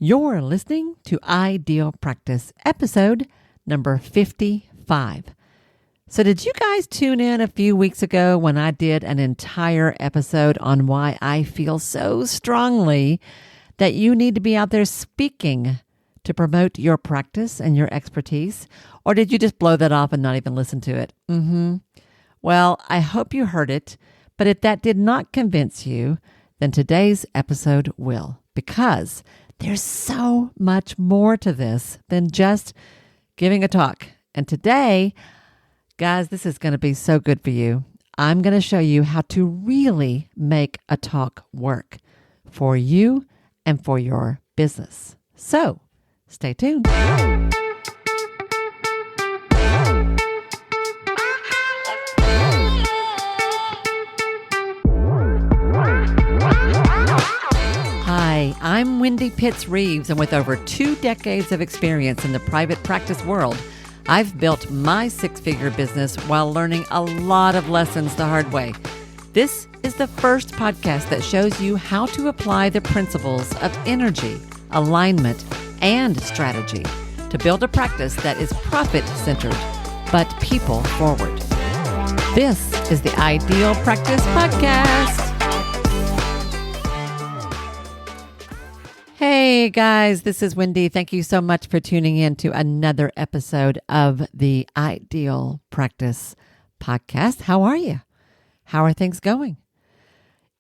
You're listening to Ideal Practice, episode number 55. So did you guys tune in a few weeks ago when I did an entire episode on why I feel so strongly that you need to be out there speaking to promote your practice and your expertise? Or did you just blow that off and not even listen to it? Well, I hope you heard it, but if that did not convince you, then today's episode will, because there's so much more to this than just giving a talk. And today, guys, this is going to be so good for you. I'm going to show you how to really make a talk work for you and for your business. So, stay tuned. Hi, I'm Wendy Pitts-Reeves, and with over 2 decades of experience in the private practice world, I've built my 6-figure business while learning a lot of lessons the hard way. This is the first podcast that shows you how to apply the principles of energy, alignment, and strategy to build a practice that is profit-centered, but people-forward. This is the Ideal Practice Podcast. Hey guys, this is Wendy. Thank you so much for tuning in to another episode of the Ideal Practice Podcast. How are you? How are things going?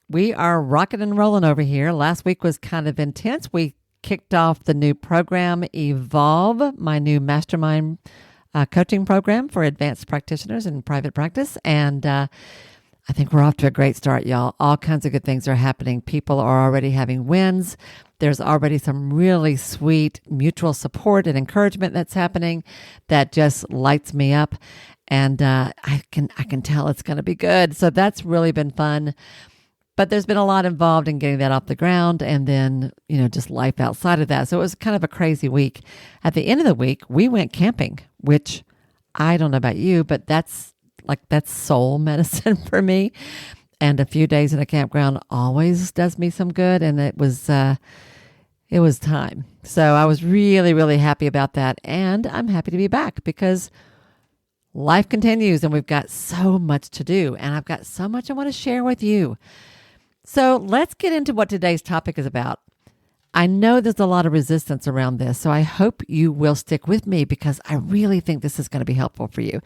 We are rocking and rolling over here. Last week was kind of intense. We kicked off the new program, Evolve, my new mastermind coaching program for advanced practitioners in private practice. And I think we're off to a great start, y'all. All kinds of good things are happening. People are already having wins. There's already some really sweet mutual support and encouragement that's happening that just lights me up. And I can tell it's going to be good. So that's really been fun. But there's been a lot involved in getting that off the ground and then, just life outside of that. So it was kind of a crazy week. At the end of the week, we went camping, which I don't know about you, but that's soul medicine for me. And a few days in a campground always does me some good. And it was time. So I was really, really happy about that. And I'm happy to be back because life continues and we've got so much to do. And I've got so much I want to share with you. So let's get into what today's topic is about. I know there's a lot of resistance around this, so I hope you will stick with me because I really think this is going to be helpful for you.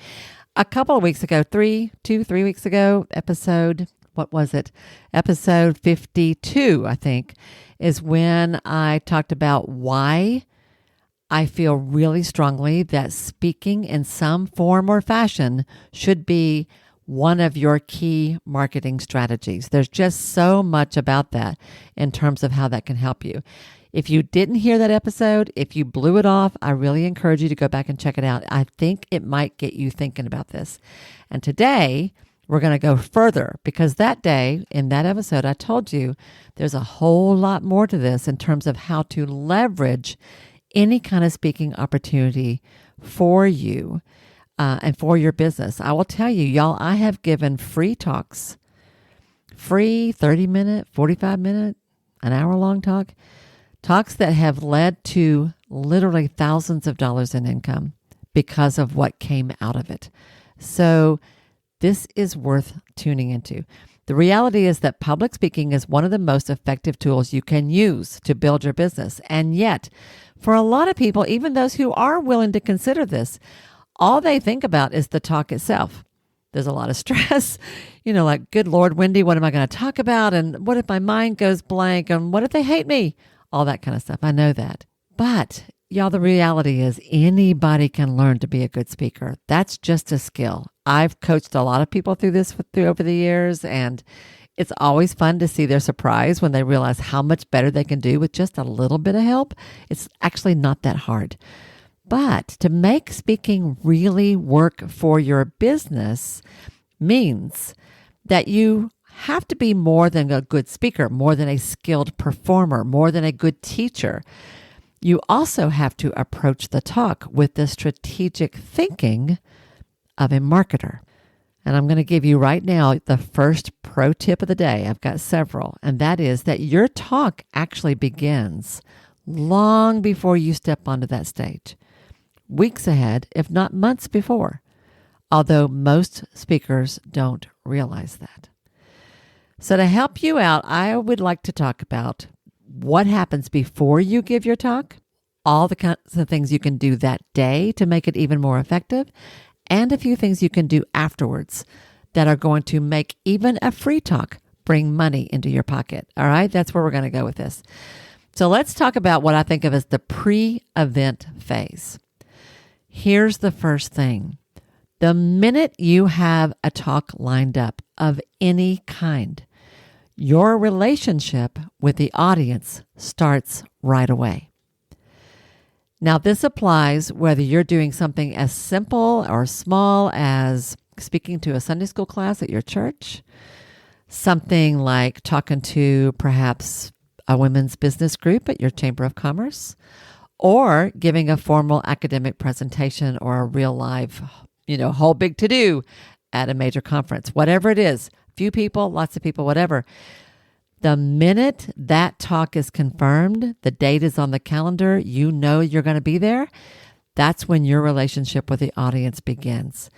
A couple of weeks ago, 3 weeks ago, episode 52, I think, is when I talked about why I feel really strongly that speaking in some form or fashion should be one of your key marketing strategies. There's just so much about that in terms of how that can help you. If you didn't hear that episode, if you blew it off, I really encourage you to go back and check it out. I think it might get you thinking about this. And today, we're going to go further because that day in that episode, I told you there's a whole lot more to this in terms of how to leverage any kind of speaking opportunity for you and for your business. I will tell you, y'all, I have given free talks, free 30-minute, 45-minute, an hour-long talks that have led to literally thousands of dollars in income because of what came out of it. So this is worth tuning into. The reality is that public speaking is one of the most effective tools you can use to build your business. And yet, for a lot of people, even those who are willing to consider this, all they think about is the talk itself. There's a lot of stress, like, good Lord, Wendy, what am I going to talk about? And what if my mind goes blank? And what if they hate me? All that kind of stuff. I know that. But y'all, the reality is anybody can learn to be a good speaker. That's just a skill. I've coached a lot of people through over the years, and it's always fun to see their surprise when they realize how much better they can do with just a little bit of help. It's actually not that hard. But to make speaking really work for your business means that you have to be more than a good speaker, more than a skilled performer, more than a good teacher. You also have to approach the talk with the strategic thinking of a marketer. And I'm going to give you right now the first pro tip of the day. I've got several, and that is that your talk actually begins long before you step onto that stage. Weeks ahead, if not months before, although most speakers don't realize that. So to help you out, I would like to talk about what happens before you give your talk, all the kinds of things you can do that day to make it even more effective, and a few things you can do afterwards that are going to make even a free talk bring money into your pocket. All right, that's where we're going to go with this. So let's talk about what I think of as the pre-event phase. Here's the first thing. The minute you have a talk lined up of any kind, your relationship with the audience starts right away. Now, this applies whether you're doing something as simple or small as speaking to a Sunday school class at your church, something like talking to perhaps a women's business group at your Chamber of Commerce, or giving a formal academic presentation or a real live, whole big to-do at a major conference. Whatever it is, few people, lots of people, whatever. The minute that talk is confirmed, the date is on the calendar, you know you're going to be there, that's when your relationship with the audience begins.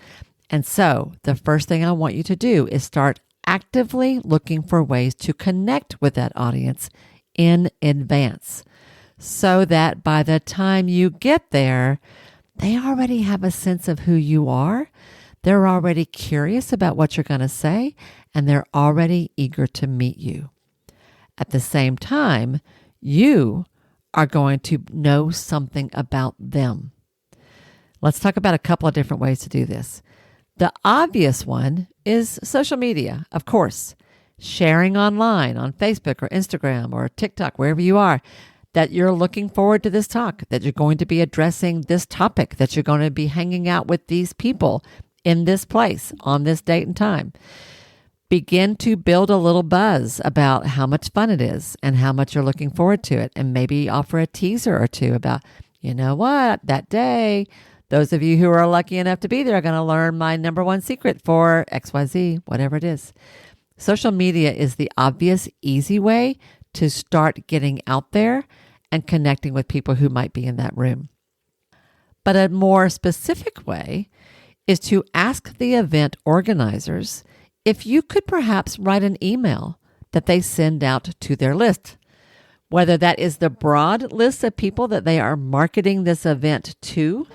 And so the first thing I want you to do is start actively looking for ways to connect with that audience in advance so that by the time you get there, they already have a sense of who you are. They're already curious about what you're going to say, and they're already eager to meet you. At the same time, you are going to know something about them. Let's talk about a couple of different ways to do this. The obvious one is social media, of course. Sharing online on Facebook or Instagram or TikTok, wherever you are, that you're looking forward to this talk, that you're going to be addressing this topic, that you're going to be hanging out with these people in this place on this date and time. Begin to build a little buzz about how much fun it is and how much you're looking forward to it, and maybe offer a teaser or two about, you know what, that day, those of you who are lucky enough to be there are going to learn my number one secret for XYZ, whatever it is. Social media is the obvious, easy way to start getting out there and connecting with people who might be in that room. But a more specific way is to ask the event organizers if you could perhaps write an email that they send out to their list, whether that is the broad list of people that they are marketing this event to.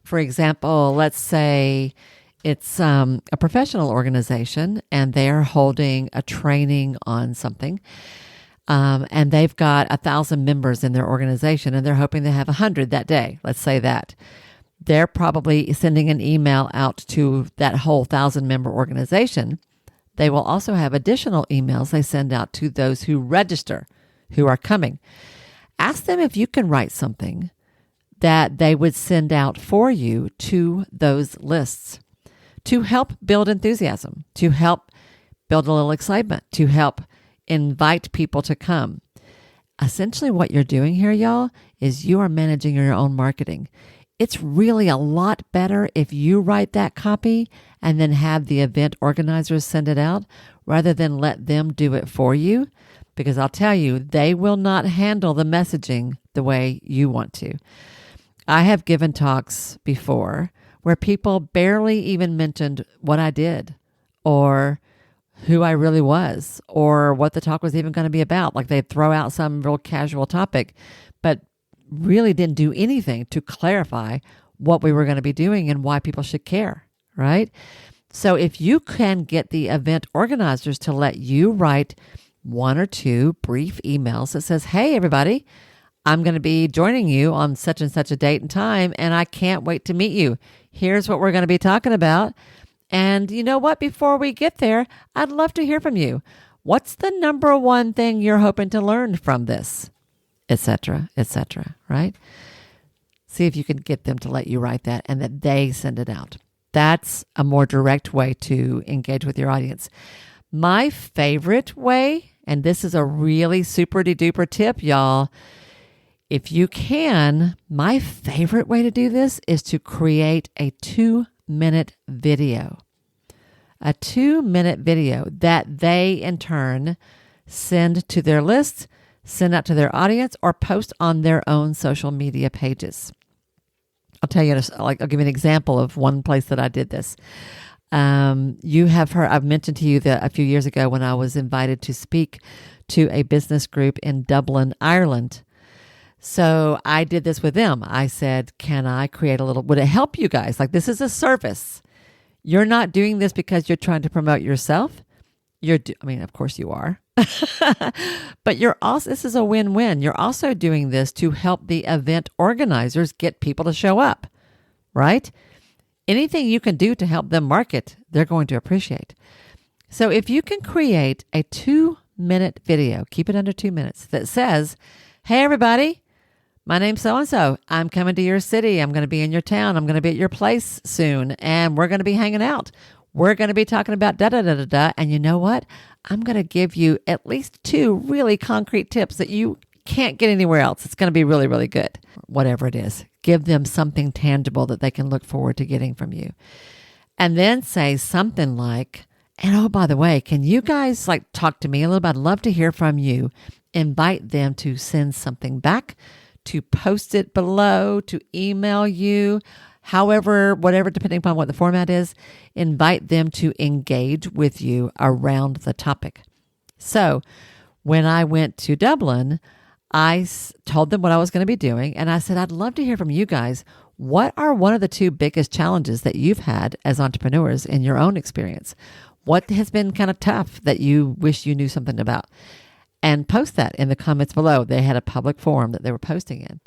For example, let's say it's a professional organization and they're holding a training on something, and they've got 1,000 members in their organization and they're hoping to have 100 that day. Let's say that. They're probably sending an email out to that whole 1,000-member organization. They will also have additional emails they send out to those who register, who are coming. Ask them if you can write something that they would send out for you to those lists to help build enthusiasm, to help build a little excitement, to help invite people to come. Essentially what you're doing here, y'all, is you are managing your own marketing. It's really a lot better if you write that copy and then have the event organizers send it out rather than let them do it for you, because I'll tell you, they will not handle the messaging the way you want to. I have given talks before where people barely even mentioned what I did or who I really was or what the talk was even going to be about. Like they'd throw out some real casual topic, but really didn't do anything to clarify what we were going to be doing and why people should care, right? So if you can get the event organizers to let you write one or two brief emails that says, hey, everybody, I'm going to be joining you on such and such a date and time, and I can't wait to meet you. Here's what we're going to be talking about. And you know what? Before we get there, I'd love to hear from you. What's the number one thing you're hoping to learn from this? Etc., right? See if you can get them to let you write that and that they send it out. That's a more direct way to engage with your audience. My favorite way, and this is a really super duper tip, y'all, if you can, my favorite way to do this is to create a 2-minute video. A 2-minute video that they in turn send to their list send out to their audience, or post on their own social media pages. I'll tell you, I'll give you an example of one place that I did this. You have heard, I've mentioned to you that a few years ago when I was invited to speak to a business group in Dublin, Ireland. So I did this with them. I said, can I create would it help you guys? Like, this is a service. You're not doing this because you're trying to promote yourself. Of course you are. But this is a win-win. You're also doing this to help the event organizers get people to show up, right? Anything you can do to help them market, they're going to appreciate. So if you can create a 2-minute video, keep it under 2 minutes, that says, hey, everybody, my name's so-and-so. I'm coming to your city. I'm going to be in your town. I'm going to be at your place soon, and we're going to be hanging out. We're going to be talking about da-da-da-da-da. And you know what? I'm going to give you at least 2 really concrete tips that you can't get anywhere else. It's going to be really, really good. Whatever it is, give them something tangible that they can look forward to getting from you. And then say something like, and oh, by the way, can you guys talk to me a little bit? I'd love to hear from you. Invite them to send something back, to post it below, to email you, however, whatever, depending upon what the format is. Invite them to engage with you around the topic. So when I went to Dublin, I told them what I was going to be doing, and I said, I'd love to hear from you guys. What are one of the 2 biggest challenges that you've had as entrepreneurs in your own experience? What has been kind of tough that you wish you knew something about? And post that in the comments below. They had a public forum that they were posting in.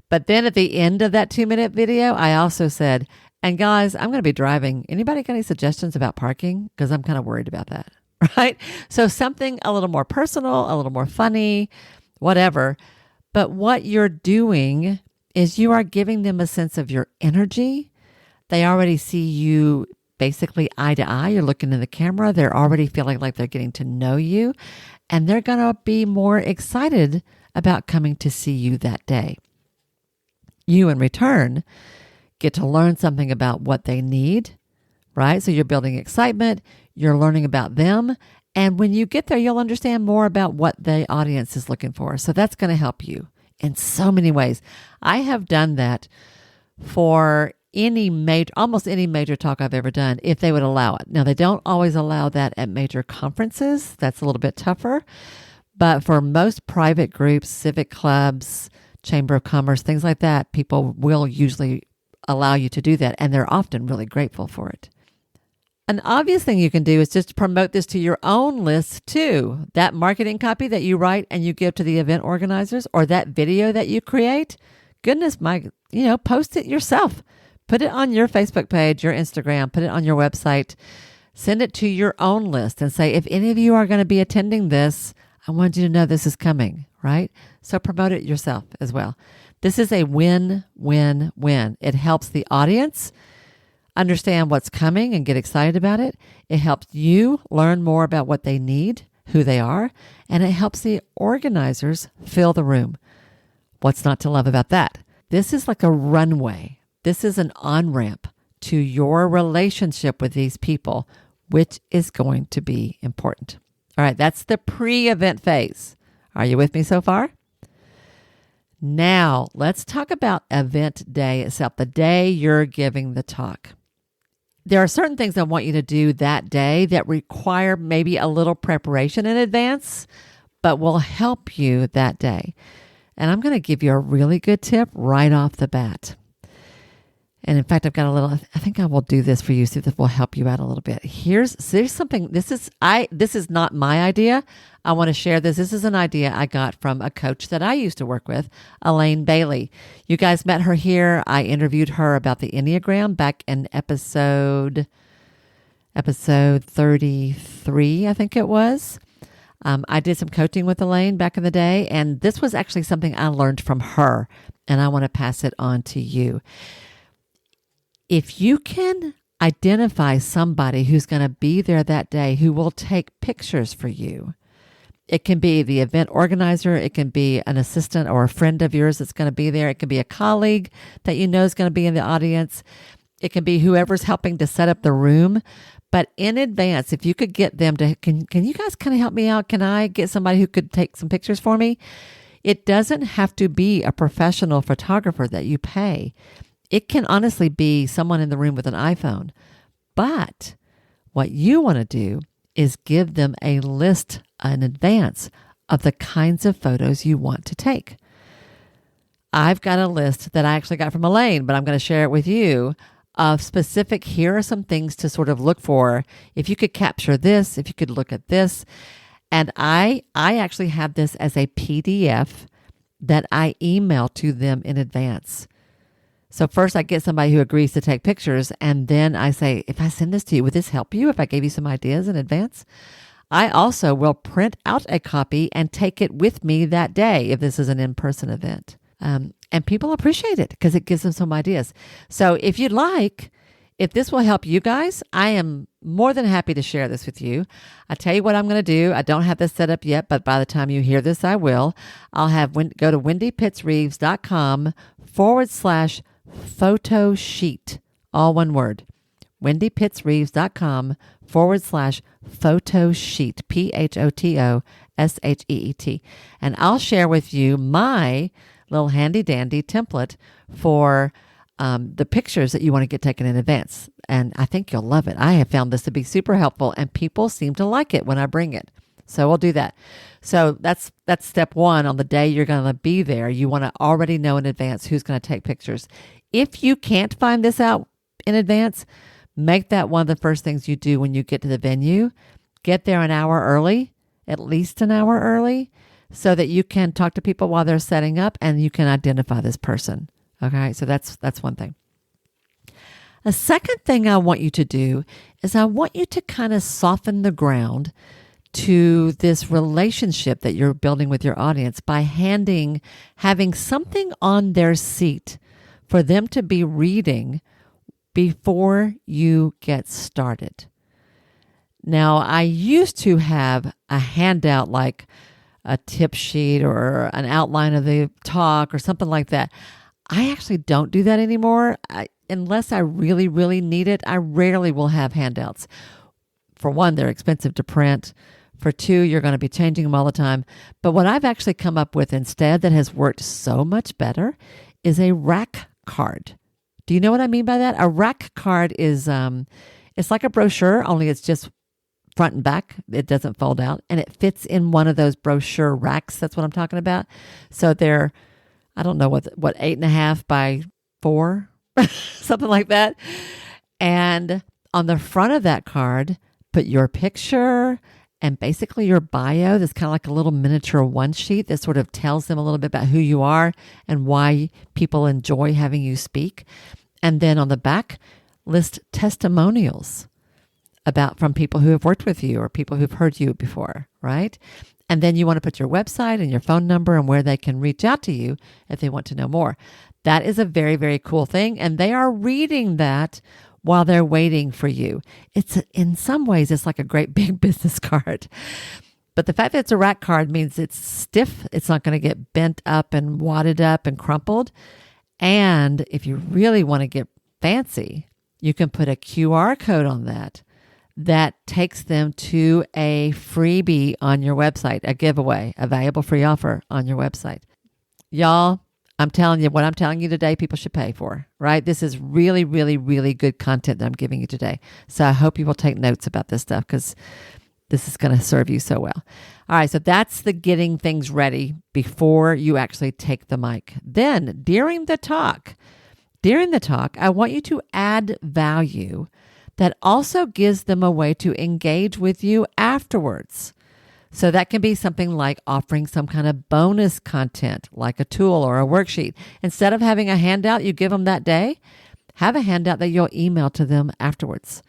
But then at the end of that 2-minute video, I also said, and guys, I'm going to be driving. Anybody got any suggestions about parking? Because I'm kind of worried about that, right? So something a little more personal, a little more funny, whatever. But what you're doing is you are giving them a sense of your energy. They already see you basically eye to eye. You're looking in the camera. They're already feeling like they're getting to know you, and they're going to be more excited about coming to see you that day. You, in return, get to learn something about what they need, right? So you're building excitement. You're learning about them. And when you get there, you'll understand more about what the audience is looking for. So that's going to help you in so many ways. I have done that for almost any major talk I've ever done, if they would allow it. Now, they don't always allow that at major conferences. That's a little bit tougher. But for most private groups, civic clubs, Chamber of Commerce, things like that, people will usually allow you to do that. And they're often really grateful for it. An obvious thing you can do is just promote this to your own list too. That marketing copy that you write and you give to the event organizers, or that video that you create, goodness, post it yourself. Put it on your Facebook page, your Instagram, put it on your website, send it to your own list and say, if any of you are going to be attending this, I want you to know this is coming, right? So promote it yourself as well. This is a win-win-win. It helps the audience understand what's coming and get excited about it. It helps you learn more about what they need, who they are, and it helps the organizers fill the room. What's not to love about that? This is like a runway. This is an on-ramp to your relationship with these people, which is going to be important. All right, that's the pre-event phase. Are you with me so far? Now, let's talk about event day itself, the day you're giving the talk. There are certain things I want you to do that day that require maybe a little preparation in advance, but will help you that day. And I'm going to give you a really good tip right off the bat. And in fact, I've got I think I will do this for you, see if this will help you out a little bit. Here's something, this is not my idea. I want to share this. This is an idea I got from a coach that I used to work with, Elaine Bailey. You guys met her here. I interviewed her about the Enneagram back in episode 33, I think it was. I did some coaching with Elaine back in the day, and this was actually something I learned from her, and I want to pass it on to you. If you can identify somebody who's going to be there that day, who will take pictures for you, it can be the event organizer, it can be an assistant or a friend of yours that's going to be there, it can be a colleague that you know is going to be in the audience, it can be whoever's helping to set up the room, But in advance, if you could get them to, can you guys kind of help me out? Can I get somebody who could take some pictures for me? It doesn't have to be a professional photographer that you pay. It can honestly be someone in the room with an iPhone. But what you want to do is give them a list in advance of the kinds of photos you want to take. I've got a list that I actually got from Elaine, but I'm going to share it with you of specific, here are some things to sort of look for. If you could capture this, if you could look at this. And I actually have this as a PDF that I email to them in advance. So first I get somebody who agrees to take pictures, and then I say, if I send this to you, would this help you if I gave you some ideas in advance? I also will print out a copy and take it with me that day if this is an in-person event. And people appreciate it because it gives them some ideas. So if you'd like, if this will help you guys, I am more than happy to share this with you. I tell you what I'm going to do. I don't have this set up yet, but by the time you hear this, I will. I'll go to wendypittsreeves.com/photo sheet, all one word. wendypittsreeves.com/photo sheet, PHOTOSHEET. And I'll share with you my little handy dandy template for the pictures that you want to get taken in advance. And I think you'll love it. I have found this to be super helpful, and people seem to like it when I bring it. So we'll do that. So that's step one. On the day you're going to be there, you want to already know in advance who's going to take pictures. If you can't find this out in advance, make that one of the first things you do when you get to the venue. Get there an hour early, at least an hour early, so that you can talk to people while they're setting up and you can identify this person. Okay, so that's one thing. A second thing I want you to do is I want you to kind of soften the ground to this relationship that you're building with your audience by having something on their seat for them to be reading before you get started. Now, I used to have a handout like a tip sheet or an outline of the talk or something like that. I actually don't do that anymore. Unless I really, really need it, I rarely will have handouts. For one, they're expensive to print. For two, you're going to be changing them all the time. But what I've actually come up with instead that has worked so much better is a rack card. Do you know what I mean by that? A rack card is, it's like a brochure, only it's just front and back. It doesn't fold out, and it fits in one of those brochure racks. That's what I'm talking about. So they're, I don't know what 8.5 by 4, something like that. And on the front of that card, put your picture and basically your bio. That's kind of like a little miniature one sheet that sort of tells them a little bit about who you are and why people enjoy having you speak. And then on the back, list testimonials from people who have worked with you or people who've heard you before, right? And then you want to put your website and your phone number and where they can reach out to you if they want to know more. That is a very, very cool thing. And they are reading that while they're waiting for you. In some ways, it's like a great big business card. But the fact that it's a rack card means it's stiff. It's not going to get bent up and wadded up and crumpled. And if you really want to get fancy, you can put a QR code on that takes them to a freebie on your website, a giveaway, a valuable free offer on your website. Y'all, I'm telling you, what I'm telling you today, people should pay for, right? This is really, really, really good content that I'm giving you today. So I hope you will take notes about this stuff because this is going to serve you so well. All right, so that's the getting things ready before you actually take the mic. Then during the talk, I want you to add value that also gives them a way to engage with you afterwards. So that can be something like offering some kind of bonus content, like a tool or a worksheet. Instead of having a handout you give them that day, have a handout that you'll email to them afterwards.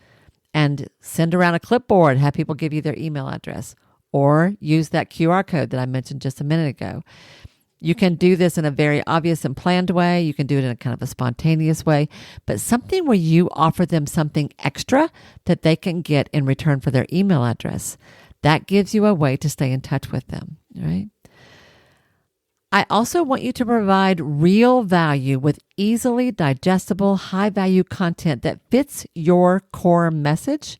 And send around a clipboard, have people give you their email address, or use that QR code that I mentioned just a minute ago. You can do this in a very obvious and planned way. You can do it in a kind of a spontaneous way, but something where you offer them something extra that they can get in return for their email address. That gives you a way to stay in touch with them, right? I also want you to provide real value with easily digestible, high-value content that fits your core message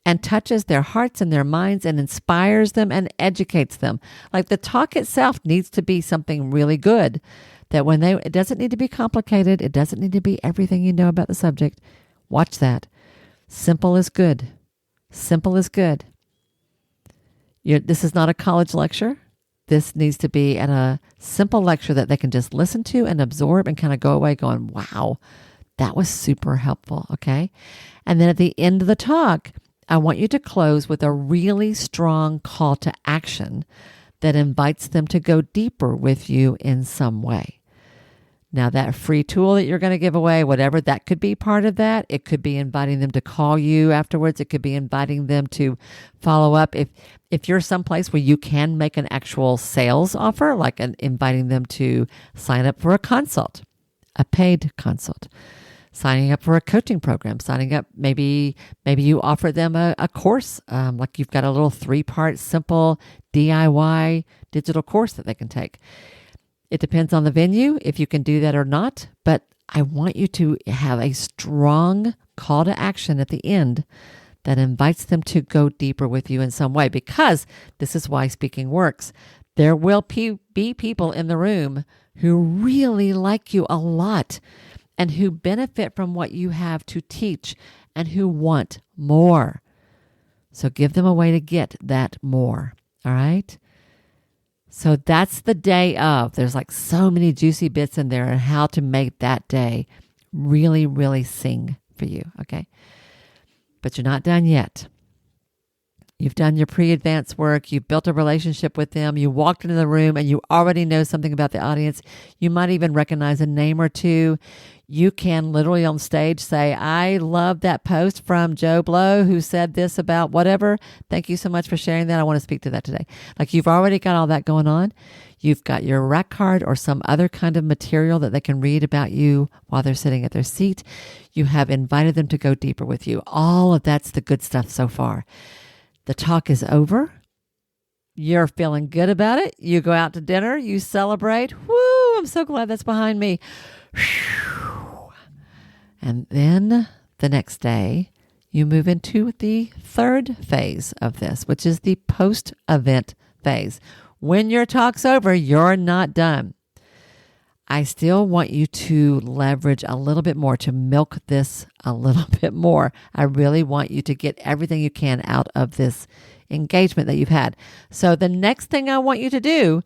and touches their hearts and their minds and inspires them and educates them. Like the talk itself needs to be something really good that it doesn't need to be complicated. It doesn't need to be everything you know about the subject. Watch that. Simple is good. Simple is good. This is not a college lecture. This needs to be at a simple lecture that they can just listen to and absorb and kind of go away going, wow, that was super helpful. Okay. And then at the end of the talk, I want you to close with a really strong call to action that invites them to go deeper with you in some way. Now, that free tool that you're going to give away, whatever, that could be part of that. It could be inviting them to call you afterwards. It could be inviting them to follow up. If you're someplace where you can make an actual sales offer, like inviting them to sign up for a consult, a paid consult, signing up for a coaching program, signing up, maybe you offer them a course, like you've got a little 3-part simple DIY digital course that they can take. It depends on the venue, if you can do that or not, but I want you to have a strong call to action at the end that invites them to go deeper with you in some way, because this is why speaking works. There will be people in the room who really like you a lot and who benefit from what you have to teach and who want more. So give them a way to get that more, all right? So that's the day of. There's like so many juicy bits in there and how to make that day really, really sing for you, okay? But you're not done yet. You've done your pre-advanced work. You've built a relationship with them. You walked into the room and you already know something about the audience. You might even recognize a name or two. You can literally on stage say, I love that post from Joe Blow who said this about whatever. Thank you so much for sharing that. I want to speak to that today. Like you've already got all that going on. You've got your rack card or some other kind of material that they can read about you while they're sitting at their seat. You have invited them to go deeper with you. All of that's the good stuff so far. The talk is over. You're feeling good about it. You go out to dinner. You celebrate. Woo! I'm so glad that's behind me. And then the next day, you move into the third phase of this, which is the post-event phase. When your talk's over, you're not done. I still want you to leverage a little bit more, to milk this a little bit more. I really want you to get everything you can out of this engagement that you've had. So the next thing I want you to do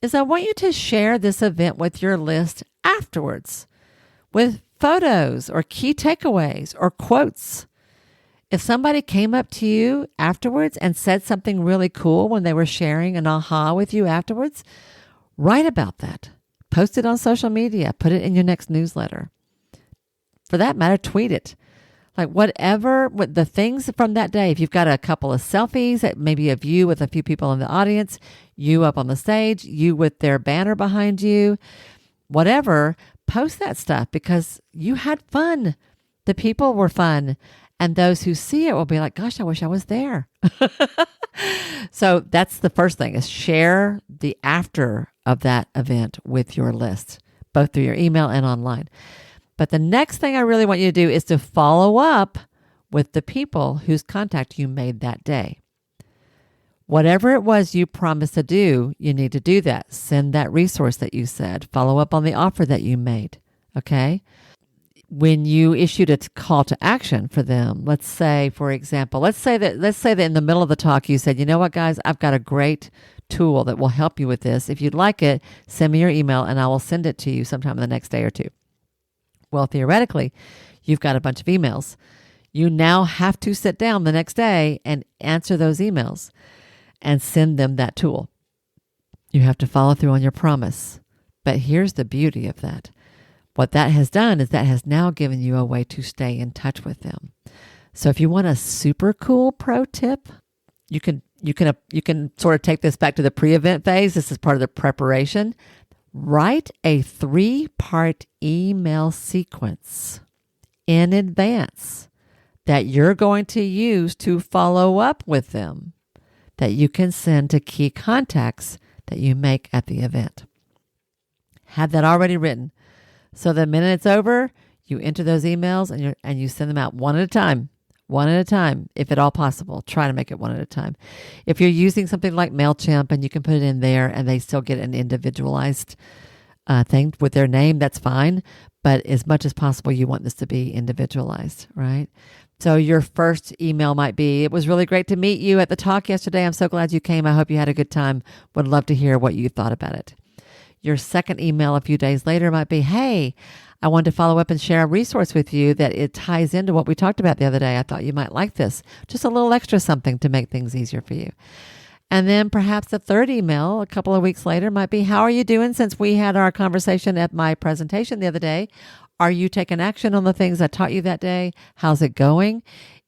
is I want you to share this event with your list afterwards with photos or key takeaways or quotes. If somebody came up to you afterwards and said something really cool when they were sharing an aha with you afterwards, write about that. Post it on social media. Put it in your next newsletter. For that matter, tweet it. Like whatever, the things from that day. If you've got a couple of selfies, maybe of you with a few people in the audience, you up on the stage, you with their banner behind you, whatever, post that stuff because you had fun. The people were fun. And those who see it will be like, gosh, I wish I was there. So that's the first thing, is share the after of that event with your list, both through your email and online. But the next thing I really want you to do is to follow up with the people whose contact you made that day. Whatever it was you promised to do, you need to do that. Send that resource that you said. Follow up on the offer that you made. Okay? When you issued a call to action for them, let's say, for example, let's say that in the middle of the talk you said, you know what, guys, I've got a great tool that will help you with this. If you'd like it, send me your email and I will send it to you sometime in the next day or two. Well, theoretically, you've got a bunch of emails. You now have to sit down the next day and answer those emails and send them that tool. You have to follow through on your promise. But here's the beauty of that. What that has done is that has now given you a way to stay in touch with them. So if you want a super cool pro tip, you can sort of take this back to the pre-event phase. This is part of the preparation. Write a 3-part email sequence in advance that you're going to use to follow up with them, that you can send to key contacts that you make at the event. Have that already written. So the minute it's over, you enter those emails and you send them out one at a time. one at a time, if at all possible. Try to make it one at a time. If you're using something like MailChimp and you can put it in there and they still get an individualized thing with their name, that's fine. But as much as possible, you want this to be individualized, right? So your first email might be, it was really great to meet you at the talk yesterday. I'm so glad you came. I hope you had a good time. Would love to hear what you thought about it. Your second email a few days later might be, hey, I wanted to follow up and share a resource with you that it ties into what we talked about the other day. I thought you might like this. Just a little extra something to make things easier for you. And then perhaps the third email a couple of weeks later might be, how are you doing since we had our conversation at my presentation the other day? Are you taking action on the things I taught you that day? How's it going?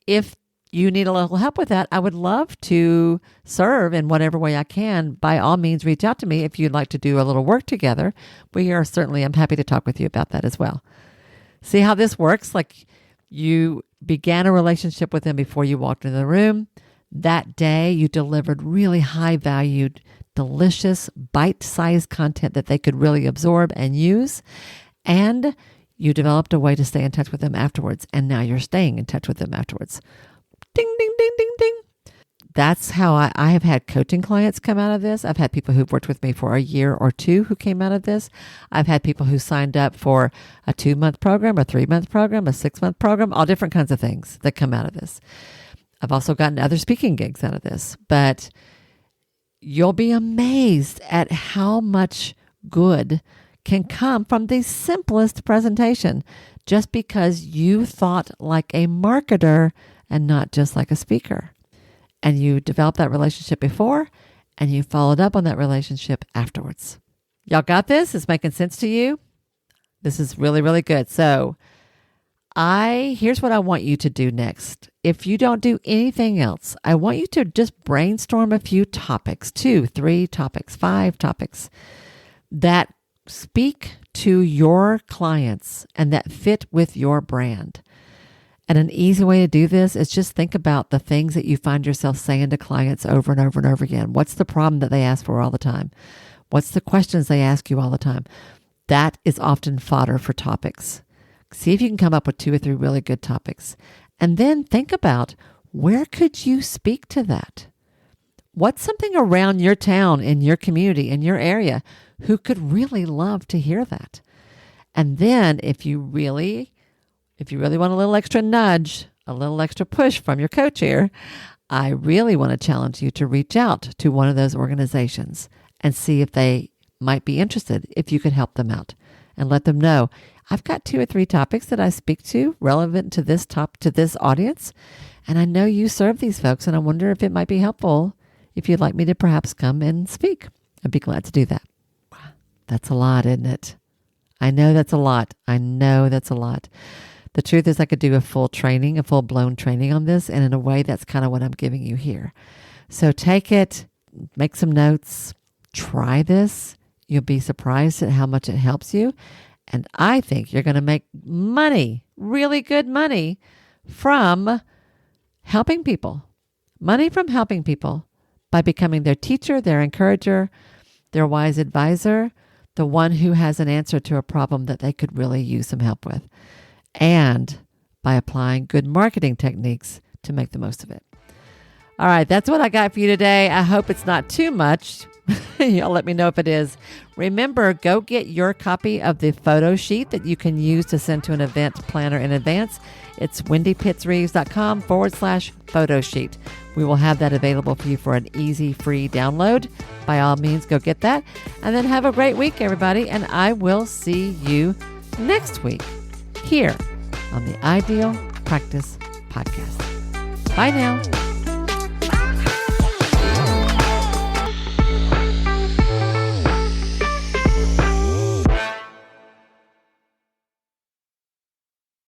If you need a little help with that, I would love to serve in whatever way I can. By all means, reach out to me if you'd like to do a little work together. I'm happy to talk with you about that as well. See how this works? Like you began a relationship with them before you walked into the room. That day, you delivered really high-valued, delicious, bite-sized content that they could really absorb and use. And you developed a way to stay in touch with them afterwards. And now you're staying in touch with them afterwards. Ding, ding, ding, ding, ding. That's how I have had coaching clients come out of this. I've had people who've worked with me for a year or two who came out of this. I've had people who signed up for a 2-month program, a 3-month program, a 6-month program, all different kinds of things that come out of this. I've also gotten other speaking gigs out of this, but you'll be amazed at how much good can come from the simplest presentation just because you thought like a marketer and not just like a speaker. And you developed that relationship before and you followed up on that relationship afterwards. Y'all got this? It's making sense to you? This is really, really good. So here's what I want you to do next. If you don't do anything else, I want you to just brainstorm a few topics, 2, 3 topics, 5 topics that speak to your clients and that fit with your brand. And an easy way to do this is just think about the things that you find yourself saying to clients over and over and over again. What's the problem that they ask for all the time? What's the questions they ask you all the time? That is often fodder for topics. See if you can come up with 2 or 3 really good topics. And then think about, where could you speak to that? What's something around your town, in your community, in your area, who could really love to hear that? And then if you really want a little extra nudge, a little extra push from your coach here, I really want to challenge you to reach out to one of those organizations and see if they might be interested, if you could help them out, and let them know, I've got 2 or 3 topics that I speak to relevant to this audience. And I know you serve these folks, and I wonder if it might be helpful if you'd like me to perhaps come and speak. I'd be glad to do that. Wow, that's a lot, isn't it? I know that's a lot. The truth is I could do a full-blown training on this, and in a way, that's kind of what I'm giving you here. So take it, make some notes, try this. You'll be surprised at how much it helps you. And I think you're going to make money, really good money, from helping people. Money from helping people by becoming their teacher, their encourager, their wise advisor, the one who has an answer to a problem that they could really use some help with, and by applying good marketing techniques to make the most of it. All right, that's what I got for you today. I hope it's not too much. You'll let me know if it is. Remember, go get your copy of the photo sheet that you can use to send to an event planner in advance. It's wendypittsreeves.com/photo sheet. We will have that available for you for an easy, free download. By all means, go get that. And then have a great week, everybody. And I will see you next week here on the Ideal Practice Podcast. Bye now.